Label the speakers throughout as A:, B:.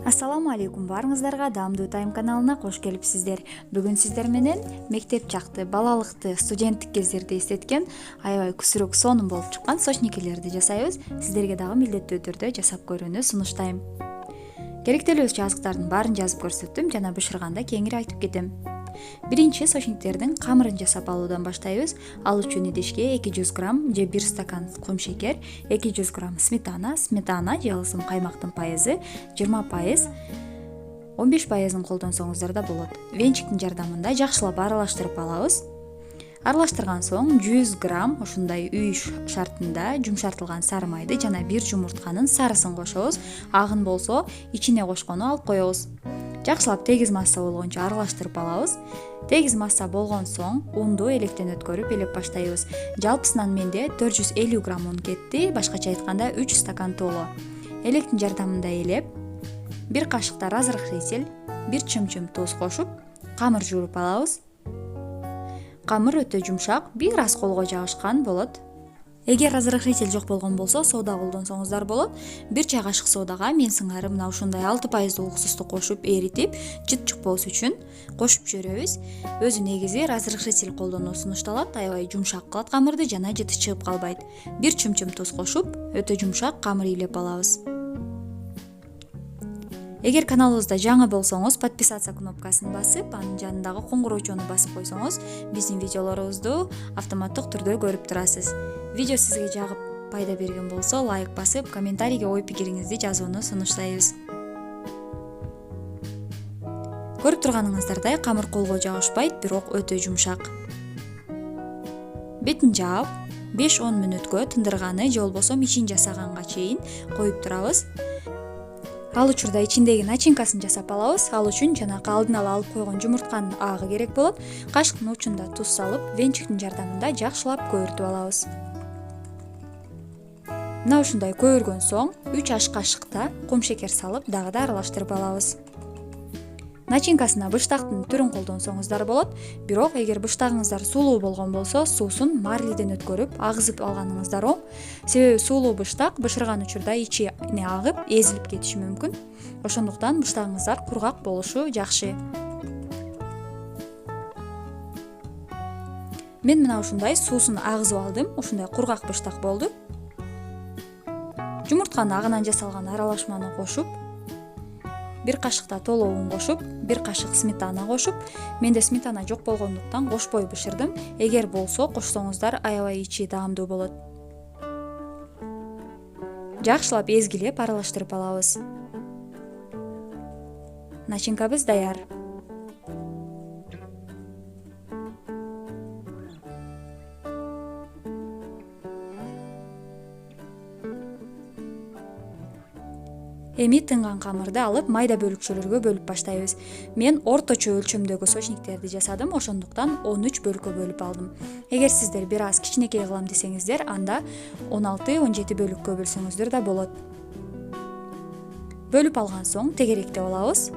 A: Ассаламу алейкум, баарыңыздарга Даамдуу Тайм каналына кош келипсиздер. Бүгүн сиздер менен мектеп чакты, балалыкты, студенттик кездерди эстеткен аябай күсүрөк сонун болуп чыккан сочникелерди жасайбыз. Сиздерге дагы милдеттүү түрдө жасап көрүүнү сунуштайм. Керектелүү жазыктардын баарын жазып көрсөттүм жана бышырганда кеңири айтып кетем. Биринчи сочниктердин камырын жасап алуудан баштайбыз. Ал үчүн идишке 200 грамм же 1 стакан кум шекер, 200 грамм сметана же ылсым каймактын пайызы 20%, 15%ын колдонсоңуздар да болот. Венчиктин жардамында жакшылап аралаштырып алабыз. Аралаштырган соң 100 грамм ушундай үй шартында жумшартылган сары майды жана бир жумуртканын сарысын кошобуз. Агын болсо ичине кошкону алып коебуз. Жакшылап тегиз масса болгончо аралаштырып алабыз. Тегиз масса болгон соң унду электен өткөрүп элеп баштайбыз. Жалпысынан менде 450 грамм ун кетти, башкача айтканда 3 стакан толо. Электин жардамында элеп, бир кашыкта разрыхлитель, бир чымчым туз кошуп, камыр жууруп алабыз. Камыр өтө жумшак, бир аз колго жабышкан болот. Эгер разрыхлитель жок болгон болсо, сода колдонсоңуздар болот. Бир чай кашык содага мен сыңары мына ушундай 6% уксусту кошуп эритип, жыт чыкпоосу үчүн кошуп жиберебиз. Өзү негизи разрыхлитель колдонуу сунушталат, аябай жумшак кылат камырды жана жыты чыгып калбайт. Бир чымчым туз кошуп, өтө жумшак камыр илеп алабыз. Эгер каналыбызда жаңы болсоңуз, подписаться кнопкасын басып, анын жанындагы коңгуроочону басып койсоңуз, биздин видеолорубузду автоматтык түрдө көрүп турасыз. Видео сизге жагып пайда берген болсо, лайк басып, комментарийге ой пикириңизди жазууну сунуштайбыз. Көрүп турганыңыздардай камыр колго жабышпайт, бирок өтө жумшак. Бетин жаап, 5-10 мүнөткө тындырганы же болбосо ичин жасаганга чейин коюп турабыз. Ал учурда ичиндеги начинкасын жасап алабыз. Ал үчүн жанакы алдын ала алып койгон жумуртканын агы керек болот. Кашыктын учунда туз салып, венчиктин жардамында жакшылап көөртүп алабыз. Мына ушундай көөргөн соң 3 аш кашыкта кум шекер салып, дагы да аралаштырып алабыз. Начинкасына быштактын түрүн колдонсоңуздар болот, бирок эгер быштагыңыздар сулуу болгон болсо, суусун марлиден өткөрүп, агызып алганыңыздар оң. Себеби сулуу быштак бышырган учурда ичине агып, эзилип кетиши мүмкүн. Ошондуктан быштагыңыздар кургак болушу жакшы. Мен мына ушундай суусун агызып алдым, ушундай кургак быштак болду. Жумуртканын агынан жасалган аралашманы кошуп, бир кашыкта толо ун кошуп, бир кашык сметана кошуп, менде сметана жок болгондуктан кошпой бышырдым. Эгер болсо кошсоңуздар аябай ичи даамдуу болот. Жакшылап эзгилеп аралаштырып алабыз. Начинкабыз даяр. Эми тынган камырды алып, майда бөлүкчөлөргө бөлүп баштайбыз. Мен орточо өлчөмдөгү сочниктерди жасадым, ошондуктан 13 бөлүккө бөлүп алдым. Эгер сиздер бир аз кичинекей кылам десеңиздер, анда 16-17 бөлүккө бөлсөңүздөр да болот. Бөлүп алган соң тегеректеп алабыз.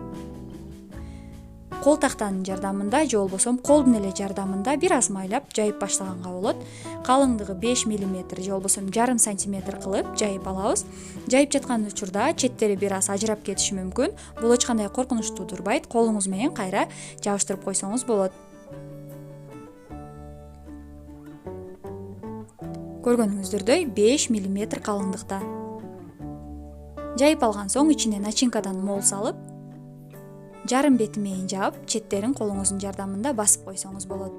A: Кол тактанын жардамында же болбосо колдун эле жардамында бир аз майлап жайып баштаганга болот. Калыңдыгы 5 мм же болбосо 0,5 см кылып жайып алабыз. Жайып жаткан учурда четтери бир аз ажырап кетиши мүмкүн. Бул эч кандай коркунучтуу турбайт. Колуңуз менен кайра жабыштырып койсоңуз болот. Көргөнүңүздөрдөй 5 мм калыңдыкта. Жайып алган соң ичине начинкадан мол салып, жарым бети менен жаап, четтерин колуңуздун жардамында басып койсоңуз болот.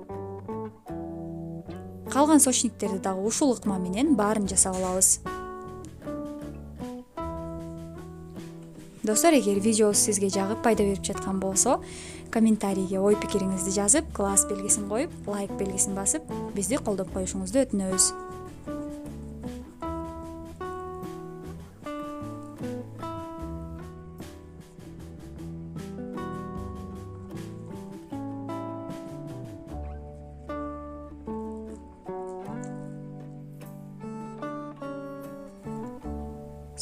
A: Калган сочниктерди дагы ушул ыкма менен баарын жасап алабыз. Достор, эгер видеобуз сизге жагып пайда берип жаткан болсо, комментарийге ой пикириңизди жазып, класс белгисин коюп, лайк белгисин басып, бизди колдоп коюшуңузду өтүнөбүз.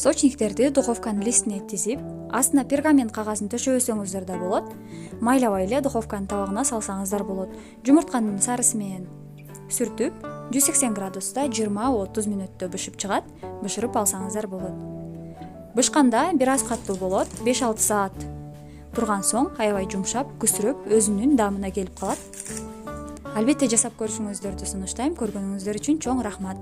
A: Сочниктерди духовканын листине тизип, астына пергамент кагазын төшөбөсөңүздөр да болот. Майлабай эле духовканын табагына салсаңыздар болот. Жумуртканын сарысы менен сүртүп, 180 градуста 20-30 мүнөттө бышып чыгат. Бышырып алсаңыздар болот. Бышканда бир аз катуу болот. 5-6 саат турган соң аябай жумшап, күсүрөп, өзүнүн даамына келип калат. Албетте жасап көрүшүңүздөрдү сунуштайм. Көргөнүңүздөр үчүн чоң рахмат.